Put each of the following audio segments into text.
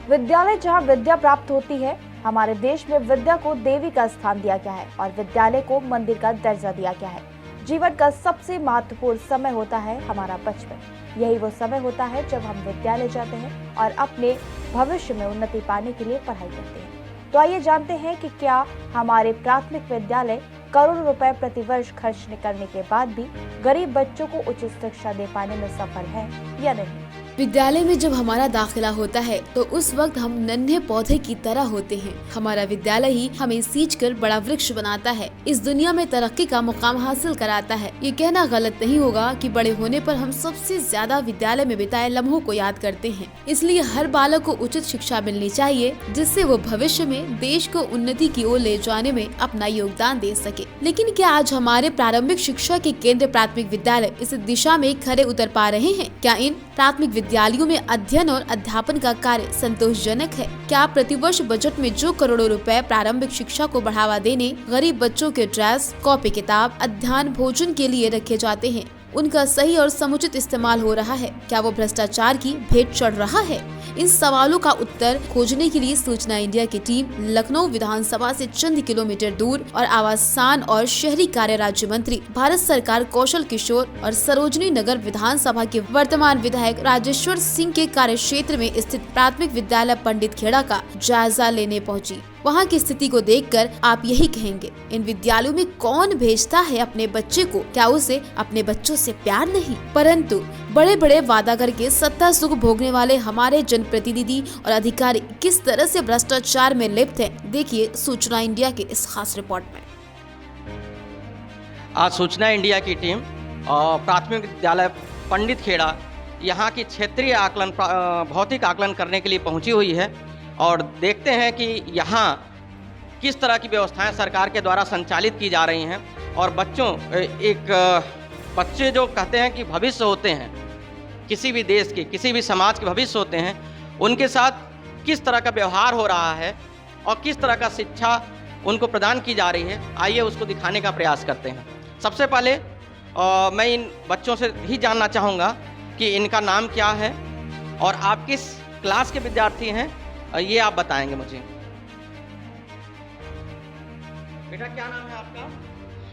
विद्यालय जहाँ विद्या प्राप्त होती है, हमारे देश में विद्या को देवी का स्थान दिया गया है और विद्यालय को मंदिर का दर्जा दिया गया है। जीवन का सबसे महत्वपूर्ण समय होता है हमारा बचपन। यही वो समय होता है जब हम विद्यालय जाते हैं और अपने भविष्य में उन्नति पाने के लिए पढ़ाई करते हैं। तो आइए जानते हैं कि क्या हमारे प्राथमिक विद्यालय करोड़ों रुपए प्रतिवर्ष खर्च करने के बाद भी गरीब बच्चों को उचित शिक्षा दे पाने में सफल है या नहीं। विद्यालय में जब हमारा दाखिला होता है तो उस वक्त हम नन्हे पौधे की तरह होते हैं। हमारा विद्यालय ही हमें सींचकर बड़ा वृक्ष बनाता है, इस दुनिया में तरक्की का मुकाम हासिल कराता है। ये कहना गलत नहीं होगा कि बड़े होने पर हम सबसे ज्यादा विद्यालय में बिताए लम्हों को याद करते हैं। इसलिए हर बालक को उचित शिक्षा मिलनी चाहिए, जिससे वो भविष्य में देश को उन्नति की ओर ले जाने में अपना योगदान दे सके। लेकिन क्या आज हमारे प्रारंभिक शिक्षा के केंद्र प्राथमिक विद्यालय इस दिशा में खरे उतर पा रहे हैं? क्या इन प्राथमिक विद्यालयों में अध्ययन और अध्यापन का कार्य संतोषजनक है? क्या प्रतिवर्ष बजट में जो करोड़ों रुपए प्रारंभिक शिक्षा को बढ़ावा देने, गरीब बच्चों के ड्रेस, कॉपी किताब, अध्ययन, भोजन के लिए रखे जाते हैं, उनका सही और समुचित इस्तेमाल हो रहा है? क्या वो भ्रष्टाचार की भेंट चढ़ रहा है? इन सवालों का उत्तर खोजने के लिए सूचना इंडिया की टीम लखनऊ विधानसभा से चंद किलोमीटर दूर और आवासन और शहरी कार्य राज्य मंत्री भारत सरकार कौशल किशोर और सरोजनी नगर विधानसभा के वर्तमान विधायक राजेश्वर सिंह के कार्य क्षेत्र में स्थित प्राथमिक विद्यालय पंडित खेड़ा का जायजा लेने पहुंची। वहां की स्थिति को देखकर आप यही कहेंगे, इन विद्यालयों में कौन भेजता है अपने बच्चे को? क्या उसे अपने बच्चों से प्यार नहीं, परंतु बड़े बड़े वादा करके सत्ता सुख भोगने वाले हमारे जनप्रतिनिधि और अधिकारी किस तरह से भ्रष्टाचार में लिप्त हैं? देखिए सूचना इंडिया के इस खास रिपोर्ट में। आज सूचना इंडिया की टीम प्राथमिक विद्यालय पंडित खेड़ा यहाँ की क्षेत्रीय आकलन भौतिक आकलन करने के लिए पहुँची हुई है और देखते हैं कि यहाँ किस तरह की व्यवस्थाएं सरकार के द्वारा संचालित की जा रही हैं और बच्चे जो कहते हैं कि भविष्य होते हैं, किसी भी देश के, किसी भी समाज के भविष्य होते हैं, उनके साथ किस तरह का व्यवहार हो रहा है और किस तरह का शिक्षा उनको प्रदान की जा रही है। आइए उसको दिखाने का प्रयास करते हैं। सबसे पहले मैं इन बच्चों से ही जानना चाहूँगा कि इनका नाम क्या है और आप किस क्लास के विद्यार्थी हैं, ये आप बताएंगे मुझे। बेटा क्या नाम है आपका?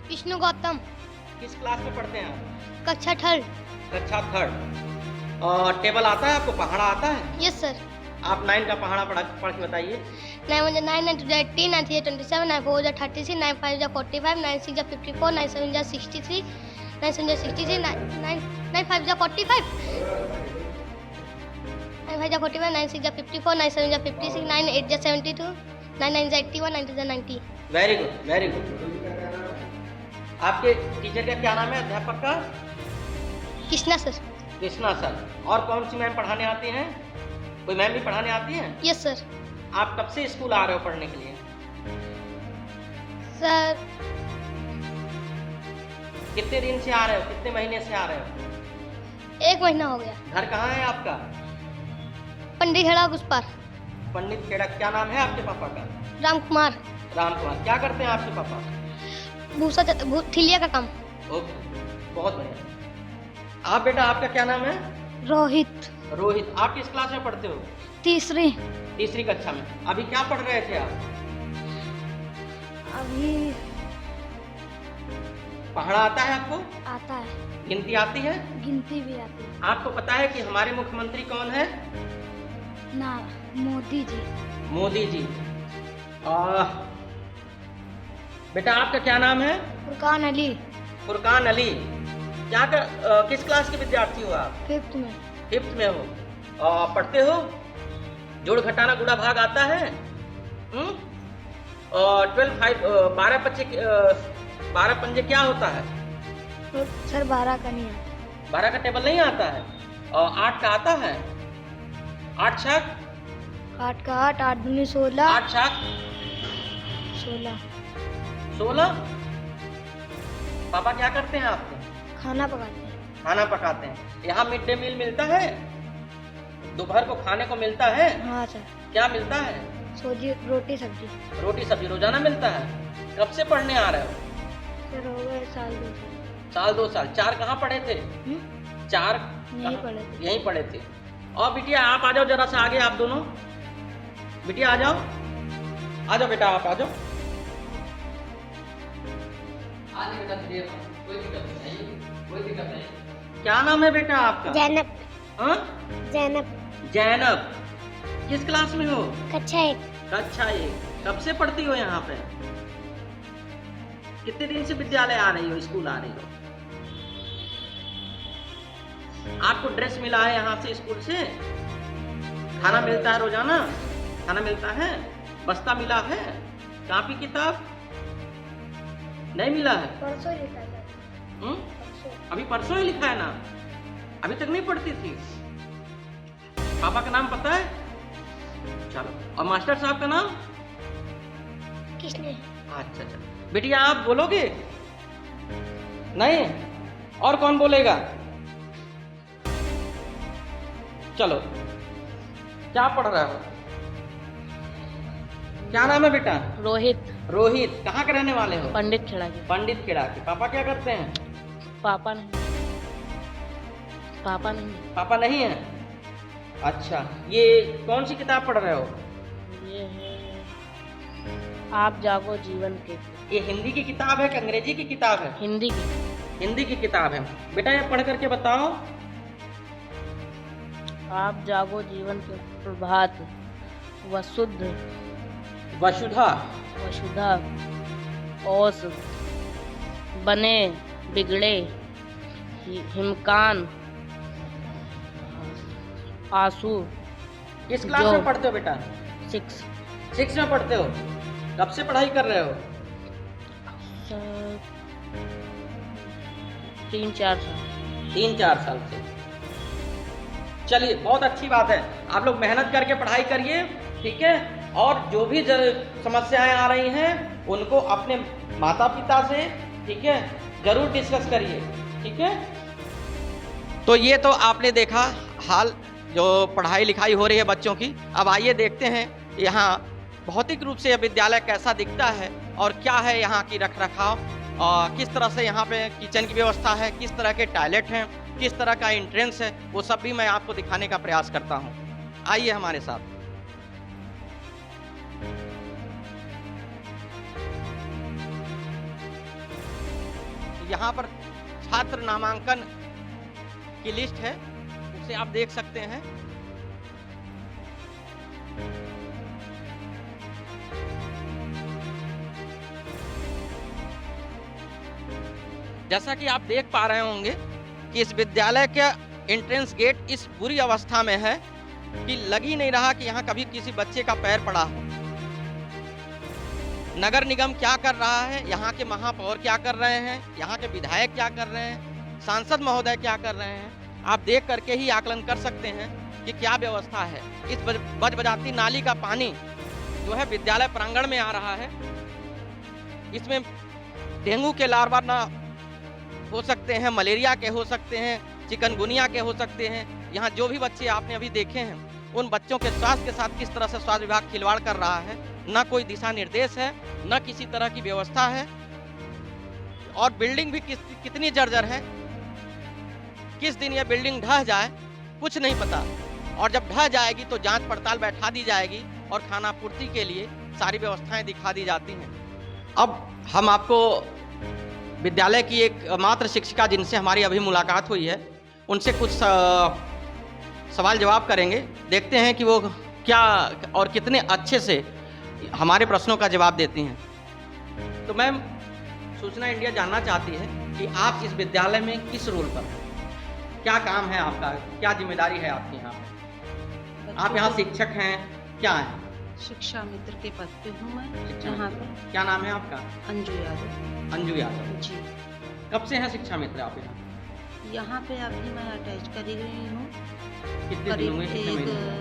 विष्णु गौतम। किस क्लास में पढ़ते हैं आप? कक्षा थर्ड। कक्षा थर्ड। और टेबल आता है आपको, पहाड़ा आता है? Yes sir. आप 9 का पहाड़ा पढ़ के बताइए। 9 1 9 9 2 18 9 3 27 9 4 36 9 5 45 9 6 54 9 7 63 9 7 63 9 5 45 9 5 45 9 6 54 9 7 56 9 8 72 9 9 81 9 2 90। Very good, very good. आपके टीचर का क्या नाम है, अध्यापक का? कृष्णा सर। कृष्णा सर। और कौन सी मैम पढ़ाने आती हैं? कोई मैम भी पढ़ाने आती हैं? Yes sir. आप कब से स्कूल आ रहे हो पढ़ने के लिए? सर कितने दिन से आ रहे हो, कितने महीने से आ रहे हो? 1 महीना हो गया। घर कहाँ है आपका? पंडित खेड़ा उस पार। पंडित खेड़ा। क्या नाम है आपके पापा का? राम कुमार। राम कुमार। क्या करते हैं आपके पापा? भूसा ठिलिया का काम। ओके, बहुत बढ़िया। आप बेटा, आपका क्या नाम है? रोहित। रोहित। आप किस क्लास में पढ़ते हो? तीसरी कक्षा में। अभी क्या पढ़ रहे थे आप? अभी पढ़ना आता है आपको? आता है। गिनती आती है? गिनती भी आती है। आपको पता है कि हमारे मुख्यमंत्री कौन है? ना, मोदी जी। मोदी जी। बेटा आपका क्या नाम है? फुरकान अली। फुरकान अली। किस क्लास के विद्यार्थी हो आप? 5th में। 5th में हो। पढ़ते हो? जोड़ घटाना गुणा भाग आता है? 12 पंजे क्या होता है? सर 12 का नहीं आता। 12 का टेबल नहीं आता है? और 8 का आता है? 8 छक? 8 का 8, 8 दूनी 16। 8 छक 16। पापा क्या करते हैं आपके? खाना पकाते हैं। खाना पकाते हैं। यहाँ मिड डे मील मिलता है? दोपहर को खाने को मिलता है? हाँ सर। क्या मिलता है? रोटी सब्जी। रोटी सब्जी रोजाना मिलता है? कब से पढ़ने आ रहे हो? सर हो गए साल 2 साल। साल 2 साल। 4 कहाँ पढ़े थे? 4 यहीं पढ़े थे। यहीं पढ़े थे। और बिटिया आप आ जाओ जरा सा आगे, आप दोनों बिटिया आ जाओ बेटा, आप आ जाओ बेटा, कोई दिक्कत नहीं। क्या नाम है बेटा आपका? जैनब। हाँ? जैनब। किस क्लास में हो? कक्षा 1। कक्षा 1। कब से पढ़ती हो यहाँ पे? कितने दिन से विद्यालय आ रही हो, स्कूल आ रही हो? आपको ड्रेस मिला है यहाँ से, स्कूल से? खाना मिलता है रोजाना? खाना मिलता है? बस्ता मिला है? कॉपी किताब नहीं मिला है? परसों लिखा था। अभी परसों ही लिखा है ना? अभी तक नहीं पढ़ती थी? पापा का नाम पता है? चलो, और मास्टर साहब का नाम? किसने? अच्छा। बेटिया आप बोलोगे? नहीं? और कौन बोलेगा? चलो, क्या पढ़ रहा हो? क्या नाम है बेटा? रोहित। कहाँ के रहने वाले हो? पंडित खेड़ा के। पंडित खेड़ा के। पापा क्या करते हैं? पापा नहीं है। अच्छा, ये कौन सी किताब पढ़ रहे हो? ये है आप जागो जीवन के। ये हिंदी की किताब है कि अंग्रेजी की किताब है? हिंदी की किताब है। बेटा ये पढ़ करके बताओ। आप जागो जीवन के प्रभात, वसुधा ओस, बने बिगड़े, हिमकान, आंसू। किस क्लास में पढ़ते हो बेटा? 6 में पढ़ते हो। कब से पढ़ाई कर रहे हो? 3-4 साल से। चलिए, बहुत अच्छी बात है। आप लोग मेहनत करके पढ़ाई करिए, ठीक है? और जो भी समस्याएं आ रही हैं उनको अपने माता पिता से, ठीक है, जरूर डिस्कस करिए, ठीक है? तो ये तो आपने देखा हाल जो पढ़ाई लिखाई हो रही है बच्चों की। अब आइए देखते हैं यहाँ भौतिक रूप से यह विद्यालय कैसा दिखता है और क्या है यहाँ की रख रखाव, और किस तरह से यहाँ पे किचन की व्यवस्था है, किस तरह के टॉयलेट हैं, किस तरह का एंट्रेंस है, वो सब भी मैं आपको दिखाने का प्रयास करता हूँ। आइए हमारे साथ। यहाँ पर छात्र नामांकन की लिस्ट है, उसे आप देख सकते हैं। जैसा कि आप देख पा रहे होंगे कि इस विद्यालय का एंट्रेंस गेट इस बुरी अवस्था में है कि लग ही नहीं रहा कि यहाँ कभी किसी बच्चे का पैर पड़ा हो। नगर निगम क्या कर रहा है, यहाँ के महापौर क्या कर रहे हैं, यहाँ के विधायक क्या कर रहे हैं, सांसद महोदय क्या कर रहे हैं, आप देख करके ही आकलन कर सकते हैं कि क्या व्यवस्था है। इस बजबजाती नाली का पानी जो है विद्यालय प्रांगण में आ रहा है। इसमें डेंगू के लार्वा ना हो सकते हैं, मलेरिया के हो सकते हैं, चिकनगुनिया के हो सकते हैं। यहाँ जो भी बच्चे आपने अभी देखे हैं, उन बच्चों के स्वास्थ्य के साथ किस तरह से स्वास्थ्य विभाग खिलवाड़ कर रहा है। न कोई दिशा निर्देश है, न किसी तरह की व्यवस्था है, और बिल्डिंग भी कितनी जर्जर है। किस दिन यह बिल्डिंग ढह जाए कुछ नहीं पता, और जब ढह जाएगी तो जांच पड़ताल बैठा दी जाएगी और खाना पूर्ति के लिए सारी व्यवस्थाएं दिखा दी जाती हैं। अब हम आपको विद्यालय की एक मात्र शिक्षिका जिनसे हमारी अभी मुलाकात हुई है, उनसे कुछ सवाल जवाब करेंगे। देखते हैं कि वो क्या और कितने अच्छे से हमारे प्रश्नों का जवाब देती हैं। तो मैम, सूचना इंडिया जानना चाहती है कि आप इस विद्यालय में किस रोल पर हैं, क्या काम है आपका, क्या जिम्मेदारी है आपकी यहाँ पे? आप यहाँ शिक्षक हैं, क्या हैं? शिक्षा मित्र के पद पे हूँ मैं यहाँ पे। क्या नाम है आपका? अंजू यादव। अंजू यादव जी। कब से हैं शिक्षा मित्र आप यहाँ? यहाँ पे अभी मैं अटैच करी गई हूँ, कितने दिन करीब हुए? 1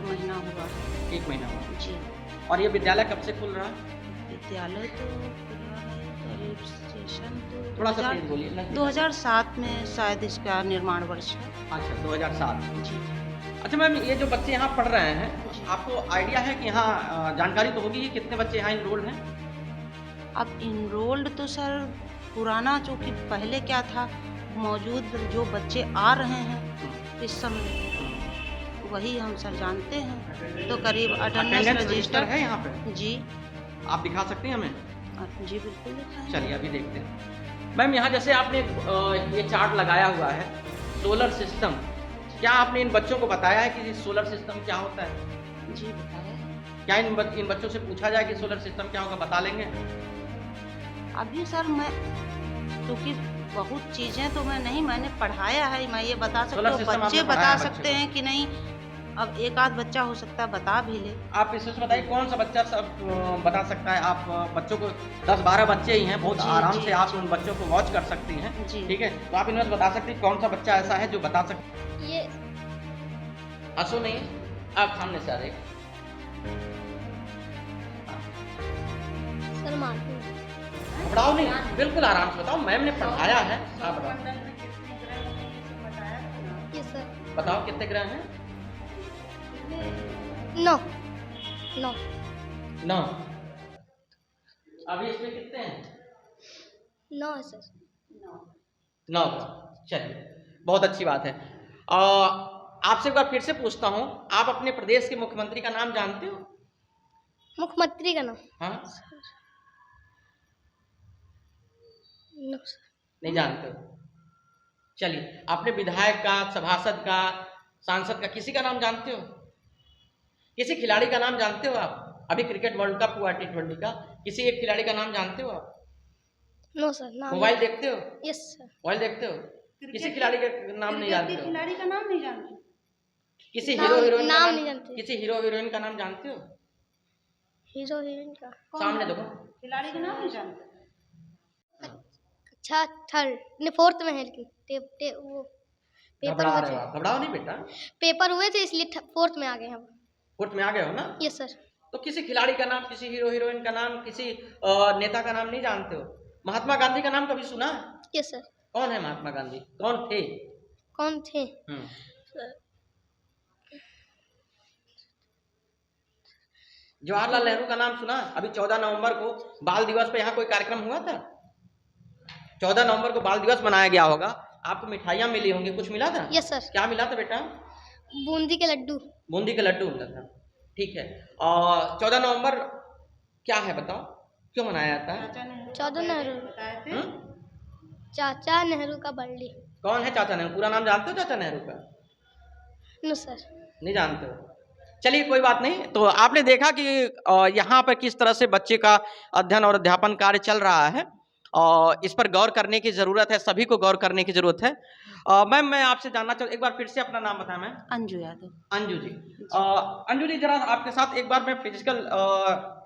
महीना हुआ है। 1 महीना हुआ। जी। और ये विद्यालय कब से खुल रहा है? विद्यालय तो खुला है करीब सेशन तो थोड़ा सा तेज बोलिए। 2007 में शायद इसका निर्माण वर्ष है। अच्छा, 2007। जी। अच्छा मैम, ये जो बच्चे यहाँ पढ़ रहे हैं, आपको आइडिया है कि यहाँ जानकारी तो होगी कि कितने बच्चे यहाँ इनरोल्ड हैं? अब इनरोल्ड तो सर पुराना, जो कि पहले क्या था, मौजूद जो बच्चे आ रहे हैं इस समय, वही हम सर जानते हैं। तो करीब अटेंडेंस अटेंडेंस रजिस्टर है यहाँ पे, जी आप दिखा सकते हैं हमें? जी बिल्कुल दिखाएं। चलिए अभी देखते हैं। मैम यहाँ जैसे आपने ये चार्ट लगाया हुआ है सोलर सिस्टम, क्या आपने इन बच्चों को बताया है कि सोलर सिस्टम क्या होता है? जी बताया। क्या इन बच्चों से पूछा जाए कि सोलर सिस्टम क्या होगा, बता लेंगे? अभी सर मैं क्योंकि बहुत चीज़ें तो मैंने पढ़ाया है, मैं ये बता सकती सोलर हूँ, सिस्टम बच्चे आपने बता पढ़ाया सकते बच्चे हैं कि नहीं। अब एक आध बच्चा हो सकता है बता भी ले। आप इससे बताइए कौन सा बच्चा सब बता सकता है? आप बच्चों को 10-12 बच्चे ही हैं, बहुत जी, आराम जी, से आप जी। उन बच्चों को वॉच कर सकती हैं, जी। ठीक है? तो आप इन्हें बता सकती हैं कौन सा बच्चा ऐसा है जो बता सकता ये हंसो नहीं, आप सामने से आ जाइए। सर मालूम घबराओ नहीं, बिल्कुल आराम से बताओ, मैम ने पढ़ाया है। आप बताओ, ये सर बताओ कितने ग्रह हैं? 9 9 9। अभी इसमें कितने हैं? 9 है सर। 9 ग्रह। चलिए बहुत अच्छी बात है। आपसे एक बार फिर से पूछता हूँ, आप अपने प्रदेश के मुख्यमंत्री का नाम जानते हो? मुख्यमंत्री का नाम हाँ, नो सर। नहीं जानते हो? चलिए, अपने विधायक का, सभासद का, सांसद का किसी का नाम जानते हो? किसी खिलाड़ी का नाम जानते हो आप? अभी क्रिकेट वर्ल्ड कप हुआ T20 का, किसी एक खिलाड़ी का नाम जानते हो आप? नो सर नाम मोबाइल देखते हो? Yes sir. मोबाइल देखते हो? किसी खिलाड़ी का नाम नहीं जानते हो? खिलाड़ी का नाम नहीं जानते। किसी नाम- हीरो हीरोइन का नाम नहीं जानते। किसी हीरो हीरोइन का नाम जानते हो? हीरो हीरोइन का सामने देखो। खिलाड़ी का नाम नहीं जानते। अच्छा थर्ड ने फोर्थ में है लेकिन वो पेपर घबरा हुए रहे थे। हो आप? घबराओ नहीं बेटा, पेपर हुए थे इसलिए फोर्थ में आ गए हम। कोर्ट में आ गए हो ना? Yes sir. तो किसी खिलाड़ी का नाम, किसी हीरो हीरोइन का नाम, किसी नेता का नाम नहीं जानते हो? महात्मा गांधी का नाम कभी सुना है? Yes sir. कौन है महात्मा गांधी? कौन थे? कौन थे? जवाहरलाल नेहरू का नाम सुना? अभी 14 नवंबर को बाल दिवस पे यहाँ कोई कार्यक्रम हुआ था? 14 नवंबर को बाल दिवस मनाया गया होगा, आपको मिठाइयाँ मिली होंगी, कुछ मिला था? Yes sir. क्या मिला था बेटा? बूंदी के लड्डू। बूंदी के लड्डू मिला था, ठीक है। और 14 नवंबर क्या है बताओ, क्यों मनाया जाता है? 14 नेहरू हम्म? चाचा नेहरू का बर्थडे। कौन है चाचा नेहरू? पूरा नाम जानते हो चाचा नेहरू का? No sir. नहीं जानते हो? चलिए कोई बात नहीं। तो आपने देखा कि यहाँ पर किस तरह से बच्चे का अध्ययन और अध्यापन कार्य चल रहा है, और इस पर गौर करने की ज़रूरत है, सभी को गौर करने की ज़रूरत है। मैम मैं आपसे जानना चाहूँ, एक बार फिर से अपना नाम बताएं मैम। अंजू यादव। अंजू जी। अंजू जी, जरा आपके साथ एक बार मैं फिजिकल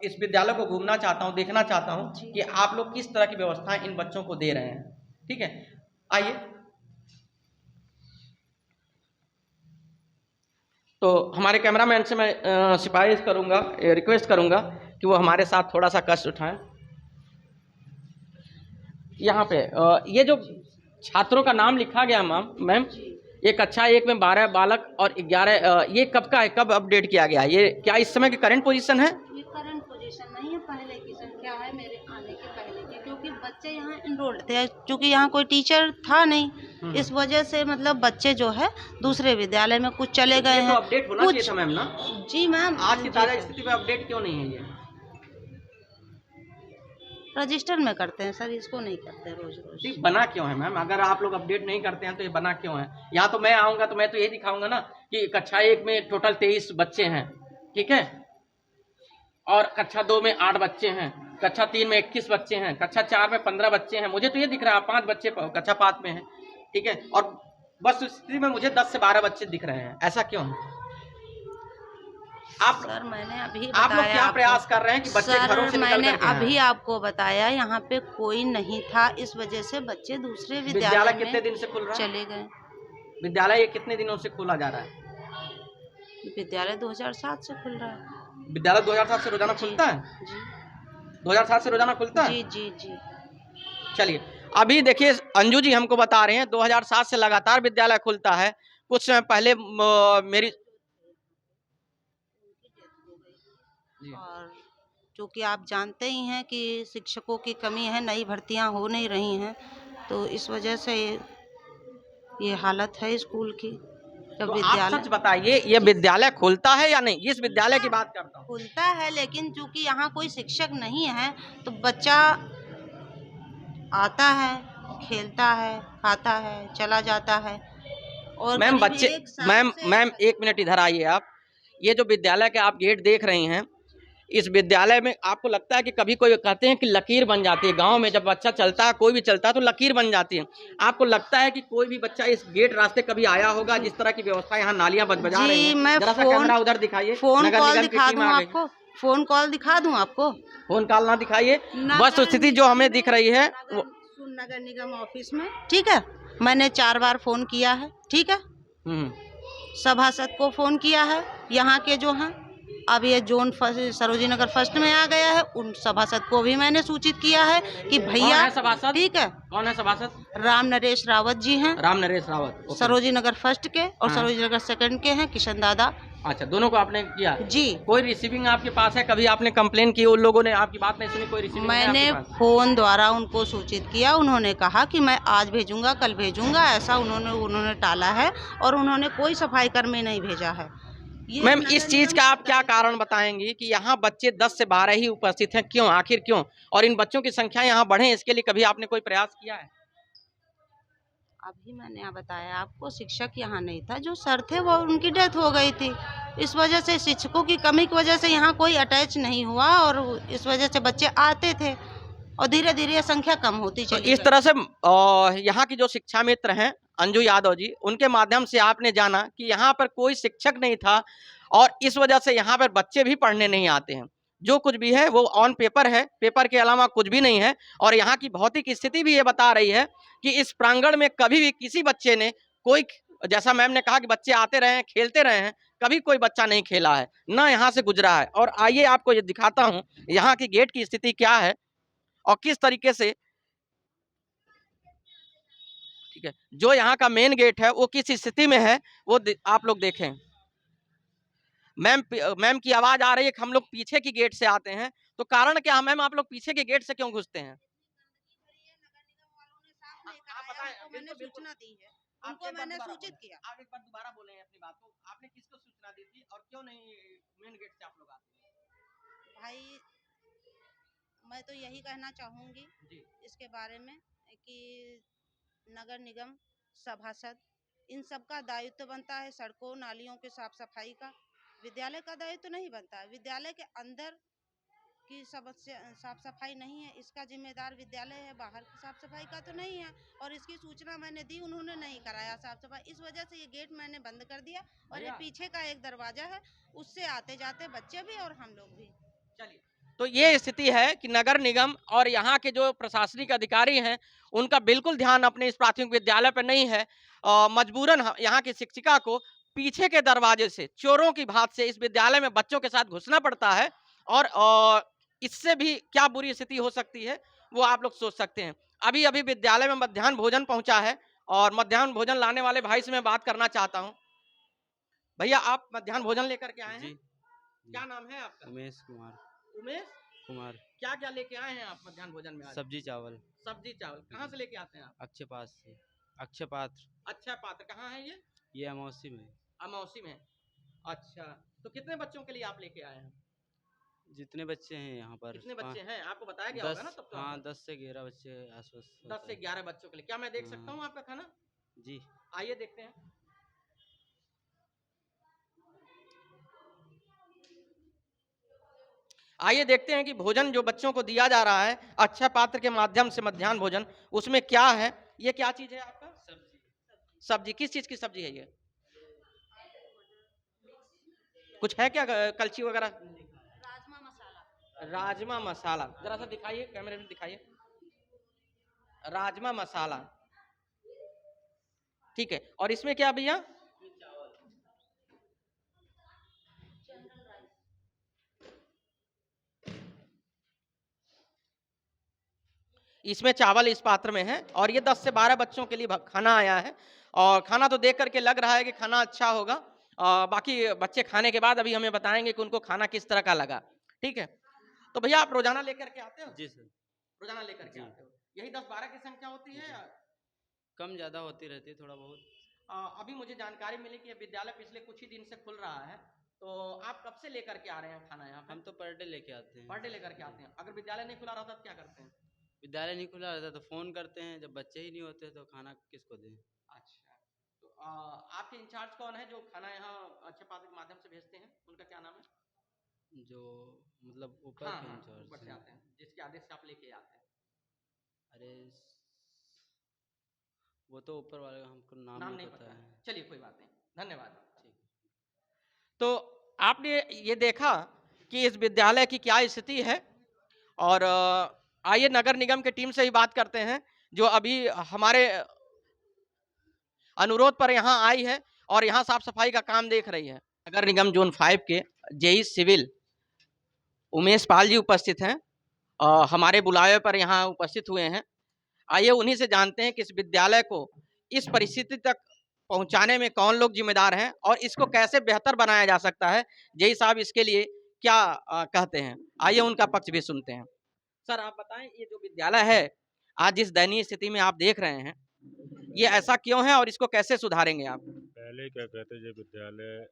इस विद्यालय को घूमना चाहता हूँ, देखना चाहता हूँ कि आप लोग किस तरह की व्यवस्थाएं इन बच्चों को दे रहे हैं, ठीक है? आइए। तो हमारे कैमरामैन से मैं सिफारिश करूँगा, रिक्वेस्ट करूँगा कि वो हमारे साथ थोड़ा सा कष्ट उठाएं। यहाँ पे ये जो छात्रों का नाम लिखा गया मैम, ये कक्षा 1 में 12 बालक और 11, ये कब का है, कब अपडेट किया गया है? ये क्या इस समय की करंट पोजीशन है? ये करंट पोजीशन नहीं है, पहले की संख्या है मेरे आने के पहले की, क्योंकि बच्चे यहाँ इनरोल्ड थे, क्योंकि यहाँ कोई टीचर था नहीं, इस वजह से मतलब बच्चे जो है दूसरे विद्यालय में कुछ चले गए ये तो हैं। अपडेट होना चाहिए था मैम ना? जी मैम। आज की ताज़ा स्थिति पे अपडेट क्यों नहीं है? ये रजिस्टर में करते हैं सर, इसको नहीं करते रोज रोज। ठीक, बना क्यों है मैम? अगर आप लोग अपडेट नहीं करते हैं तो ये बना क्यों है? यहाँ तो मैं आऊँगा तो मैं तो ये दिखाऊंगा ना कि कक्षा 1 में टोटल 23 बच्चे हैं, ठीक है, और कक्षा 2 में 8 बच्चे हैं, कक्षा 3 में 21 बच्चे हैं, कक्षा 4 में 15 बच्चे हैं। मुझे तो ये दिख रहा है 5 बच्चे कक्षा 5 में हैं, ठीक है, और बस स्थिति में मुझे 10 से 12 बच्चे दिख रहे हैं। ऐसा क्यों है? आप सर मैंने अभी आप लोग बताया क्या आपको। प्रयास कर रहे हैं कि बच्चे घरों से सर निकल मैंने करके आएं? अभी आपको बताया यहाँ पे कोई नहीं था, इस वजह से बच्चे दूसरे विद्यालय विद्यालय कितने में दिन से खुल रहा है? चले गए। विद्यालय ये कितने दिनों से खोला जा रहा है? विद्यालय 2007 से खुल रहा है। विद्यालय 2007 से रोजाना खुलता है? जी 2007 से रोजाना खुलता है? जी जी जी। चलिए अभी देखिए अंजू जी हमको बता रहे हैं 2007 से लगातार विद्यालय खुलता है। कुछ समय पहले मेरी और क्योंकि आप जानते ही हैं कि शिक्षकों की कमी है, नई भर्तियां हो नहीं रही हैं, तो इस वजह से ये हालत है स्कूल की। जब तो आप विद्यालय सच बताइए, ये विद्यालय खुलता है या नहीं? इस विद्यालय की बात करता हूँ। खुलता है, लेकिन चूंकि यहाँ कोई शिक्षक नहीं है तो बच्चा आता है, खेलता है, खाता है, चला जाता है। और मैम करीब बच्चे, एक साल मैम से मैम एक मिनट इधर आइए आप। ये जो विद्यालय के आप गेट देख रही हैं, इस विद्यालय में आपको लगता है कि कभी कोई कहते हैं कि लकीर बन जाती है, गांव में जब बच्चा चलता है, कोई भी चलता है तो लकीर बन जाती है। आपको लगता है कि कोई भी बच्चा इस गेट रास्ते कभी आया होगा? जिस तरह की व्यवस्था यहाँ नालियां बजा रही जी, हैं, मैं जरा सा फोन कैमरा उधर दिखाइए। फोन नगर कॉल निगम की दिखा टीम दूं आ गई। आपको, फोन कॉल दिखा दूं आपको। फोन कॉल ना दिखाइए, नगर बस स्थिति जो हमें दिख रही है वो। नगर निगम ऑफिस में, ठीक है, मैंने 4 बार फोन किया है, ठीक है, सभासद को फोन किया है, यहाँ के जो हैं, अब ये जोन सरोजी नगर फर्स्ट में आ गया है, उन सभासद को भी मैंने सूचित किया है कि कौन भैया, है सभासद? ठीक है, कौन है सभासद? राम नरेश रावत जी हैं, राम नरेश रावत, ओके। सरोजी नगर फर्स्ट के और हाँ। सरोजी नगर सेकंड के हैं किशन दादा अच्छा, दोनों को आपने किया जी। कोई रिसीविंग आपके पास है? कभी आपने कंप्लेन की, उन लोगों ने आपकी बात नहीं सुनी? कोई रिसीविंग है मैंने आपके पास? फोन द्वारा उनको सूचित किया, उन्होंने कहा कि मैं आज भेजूंगा, कल भेजूंगा, ऐसा उन्होंने टाला है और उन्होंने कोई सफाई कर्मी नहीं भेजा है। मैम इस चीज का आप क्या कारण बताएंगी कि यहाँ बच्चे 10 से 12 ही उपस्थित हैं? क्यों, आखिर क्यों? और इन बच्चों की संख्या यहाँ बढ़े, इसके लिए कभी आपने कोई प्रयास किया है? अभी मैंने बताया आपको, शिक्षक यहाँ नहीं था, जो सर थे वो उनकी डेथ हो गई थी, इस वजह से शिक्षकों की कमी की वजह से यहाँ कोई अटैच नहीं हुआ और इस वजह से बच्चे आते थे और धीरे धीरे संख्या कम होती तो चली इस गई। तरह से यहाँ की जो शिक्षा मित्र हैं अंजू यादव जी, उनके माध्यम से आपने जाना कि यहाँ पर कोई शिक्षक नहीं था और इस वजह से यहाँ पर बच्चे भी पढ़ने नहीं आते हैं। जो कुछ भी है वो ऑन पेपर है, पेपर के अलावा कुछ भी नहीं है। और यहाँ की भौतिक स्थिति भी ये बता रही है कि इस प्रांगण में कभी भी किसी बच्चे ने कोई, जैसा मैम ने कहा कि बच्चे आते रहे हैं, खेलते रहे हैं, कभी कोई बच्चा नहीं खेला है, ना यहाँ से गुजरा है। और आइए आपको ये दिखाता हूँ यहाँ की गेट की स्थिति क्या है और किस तरीके से, ठीक है, जो यहाँ का मेन गेट है वो किस स्थिति में है वो आप लोग देखें। मैम की आवाज आ रही है कि हम लोग पीछे की गेट से आते हैं, तो कारण क्या है मैम, आप लोग पीछे के गेट से क्यों घुसते हैं? मैंने सूचना दी है, उनको मैंने सूचित किया। आप एक बार दोबारा बोले अपनी बात को, आपने किसको सूचना दी थी और क्यों नहीं मेन गेट से आप लोग आते हैं? भाई मैं तो यही कहना चाहूँगी इसके बारे में कि नगर निगम, सभासद, इन सब का दायित्व बनता है सड़कों नालियों के साफ सफाई का। विद्यालय का दायित्व नहीं बनता है। विद्यालय के अंदर की समस्या साफ सफाई नहीं है, इसका जिम्मेदार विद्यालय है, बाहर की साफ सफाई का तो नहीं है। और इसकी सूचना मैंने दी, उन्होंने नहीं कराया साफ सफाई, इस वजह से ये गेट मैंने बंद कर दिया। और ये पीछे का एक दरवाजा है, उससे आते जाते बच्चे भी और हम लोग भी। चलिए, तो ये स्थिति है कि नगर निगम और यहाँ के जो प्रशासनिक अधिकारी हैं उनका बिल्कुल ध्यान अपने इस प्राथमिक विद्यालय पर नहीं है। मजबूरन यहाँ की शिक्षिका को पीछे के दरवाजे से चोरों की भांति से इस विद्यालय में बच्चों के साथ घुसना पड़ता है। और इससे भी क्या बुरी स्थिति हो सकती है वो आप लोग सोच सकते हैं। अभी अभी विद्यालय में मध्याह्न भोजन पहुंचा है और मध्याह्न भोजन लाने वाले भाई से मैं बात करना चाहता हूं। भैया, आप मध्याह्न भोजन लेकर के आए हैं? क्या नाम है आपका? उमेश कुमार। उमेश कुमार। क्या क्या लेके आए हैं आप मध्याह्न भोजन में आज? सब्जी चावल। सब्जी चावल कहाँ से लेके आते हैं आप? अक्षय पात्र से। अक्षय पात्र। अक्षय पात्र कहाँ है ये अमौसी में। अमौसी में। अच्छा, तो कितने बच्चों के लिए आप लेके आए हैं? जितने बच्चे हैं यहाँ पर। कितने बच्चे हैं आपको बताया गया होगा ना तब तो? हाँ, 10 से 11 बच्चे आसपास। 10 से 11 बच्चों के लिए। क्या मैं देख सकता हूँ आपका खाना? जी, आइए देखते हैं। आइए देखते हैं कि भोजन जो बच्चों को दिया जा रहा है अक्षय पात्र के माध्यम से, मध्याह्न भोजन, उसमें क्या है? ये क्या चीज है आपका? सब्जी। किस चीज की सब्जी है ये? कुछ है क्या, कलची वगैरह? राजमा मसाला। जरा सा दिखाइए, कैमरे में दिखाइए। राजमा मसाला, ठीक है। और इसमें क्या भैया? इसमें चावल इस पात्र में है और ये 10 से 12 बच्चों के लिए खाना आया है। और खाना तो देख करके लग रहा है कि खाना अच्छा होगा। बाकी बच्चे खाने के बाद अभी हमें बताएंगे कि उनको खाना किस तरह का लगा। ठीक है, तो भैया आप रोजाना लेकर के आते हो? जी सर। रोजाना लेकर के आते हो? यही 10-12 की संख्या होती है या कम ज़्यादा होती रहती है थोड़ा बहुत? अभी मुझे जानकारी मिली कि ये विद्यालय पिछले कुछ ही दिन से खुल रहा है, तो आप कब से लेकर के आ रहे हैं खाना यहाँ पे? हम तो पर डे लेके आते हैं। पर डे लेकर के आते हैं। अगर विद्यालय नहीं खुला रहता तो क्या करते हैं? विद्यालय नहीं खुला रहता तो फ़ोन करते हैं, जब बच्चे ही नहीं होते तो खाना किसको दें। अच्छा, तो आपके इंचार्ज कौन है जो खाना यहाँ अच्छे पात्र के माध्यम से भेजते हैं? उनका क्या नाम है? जो मतलब ऊपर हाँ के हाँ, इंचार्ज ऊपर से हैं। आते हैं, जिसके आदेश से आप लेके आते हैं। अरे वो तो ऊपर वाले का हमको नाम नाम नहीं नहीं पता पता है। है। चलिए कोई बात नहीं, धन्यवाद। ठीक है। तो आपने ये देखा कि इस विद्यालय की क्या स्थिति है, और आइए नगर निगम की टीम से ही बात करते हैं, जो अभी हमारे अनुरोध पर यहाँ आई है और यहाँ साफ सफाई का काम देख रही है। नगर निगम जोन 5 के जेई सिविल उमेश पाल जी उपस्थित हैं, हमारे बुलावे पर यहाँ उपस्थित हुए हैं। आइए उन्हीं से जानते हैं कि इस विद्यालय को इस परिस्थिति तक पहुंचाने में कौन लोग जिम्मेदार हैं और इसको कैसे बेहतर बनाया जा सकता है। जेई साहब इसके लिए क्या कहते हैं, आइए उनका पक्ष भी सुनते हैं। सर आप बताएं, ये जो विद्यालय है आज जिस दयनीय स्थिति में आप देख रहे हैं, ये ऐसा क्यों है और इसको कैसे सुधारेंगे आप? पहले क्या कहते ये विद्यालय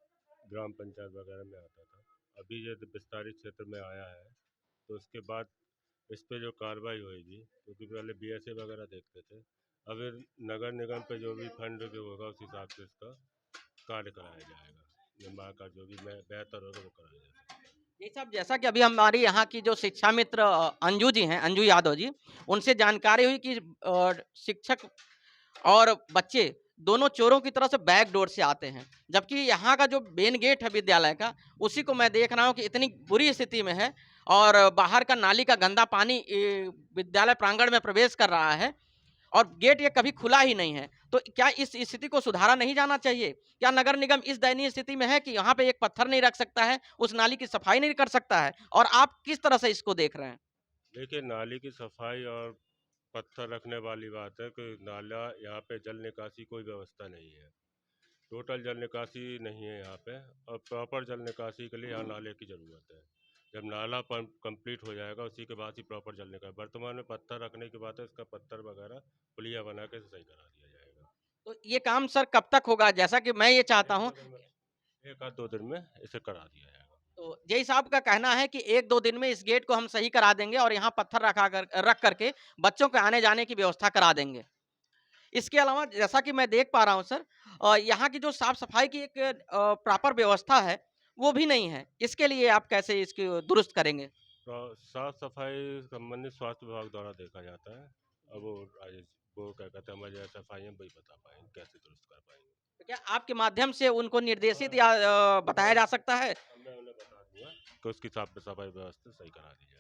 ग्राम पंचायत वगैरह में आता था, अभी ये विस्तारित क्षेत्र में आया है, तो उसके बाद इस पे जो कार्रवाई होगी, क्योंकि पहले बीएसए वगैरह देखते थे, अब ये नगर निगम पे जो भी फंड जो होगा उस हिसाब से इसका कार्य कराया जाएगा, निर्माण का जो भी बेहतर होगा वो कराया जाएगा। जी साहब, जैसा कि अभी हमारी यहाँ की जो शिक्षा मित्र अंजू जी हैं, अंजू यादव जी, उनसे जानकारी हुई कि शिक्षक और बच्चे दोनों चोरों की तरह से बैक डोर से आते हैं, जबकि यहाँ का जो मेन गेट है विद्यालय का, उसी को मैं देख रहा हूँ कि इतनी बुरी स्थिति में है और बाहर का नाली का गंदा पानी विद्यालय प्रांगण में प्रवेश कर रहा है और गेट ये कभी खुला ही नहीं है। तो क्या इस स्थिति को सुधारा नहीं जाना चाहिए? क्या नगर निगम इस दयनीय स्थिति में है कि यहाँ पे एक पत्थर नहीं रख सकता है, उस नाली की सफाई नहीं कर सकता है? और आप किस तरह से इसको देख रहे हैं? देखिए, नाली की सफाई और पत्थर रखने वाली बात है कि नाला यहाँ पे जल निकासी कोई व्यवस्था नहीं है, टोटल जल निकासी नहीं है यहाँ पे, और प्रॉपर जल निकासी के लिए यहाँ नाले की ज़रूरत है। जब नाला कंप्लीट हो जाएगा उसी के बाद ही प्रॉपर जल निकासी। वर्तमान में पत्थर रखने की बात है, इसका पत्थर वगैरह पुलिया बना के सही करा दिया जाएगा। तो ये काम सर कब तक होगा? जैसा कि मैं ये चाहता हूँ, एक आध 2 दिन में इसे करा दिया जाएगा। तो जय साहब का कहना है कि 1-2 दिन में इस गेट को हम सही करा देंगे और यहाँ पत्थर रख करके बच्चों के आने जाने की व्यवस्था करा देंगे। इसके अलावा जैसा कि मैं देख पा रहा हूँ सर, यहाँ की जो साफ सफाई की एक प्रॉपर व्यवस्था है वो भी नहीं है। इसके लिए आप कैसे इसको दुरुस्त करेंगे? तो साफ सफाई संबंधित स्वास्थ्य विभाग द्वारा देखा जाता है। अब वो क्या कहते हैं, हमारे सफाई हम वही बता पाएंगे कैसे दुरुस्त कर पाएंगे। तो क्या आपके माध्यम से उनको निर्देशित या बताया जा सकता है? मैं उन्हें बता दूंगा कि उसकी साफ सफाई व्यवस्था सही करा दी जाए।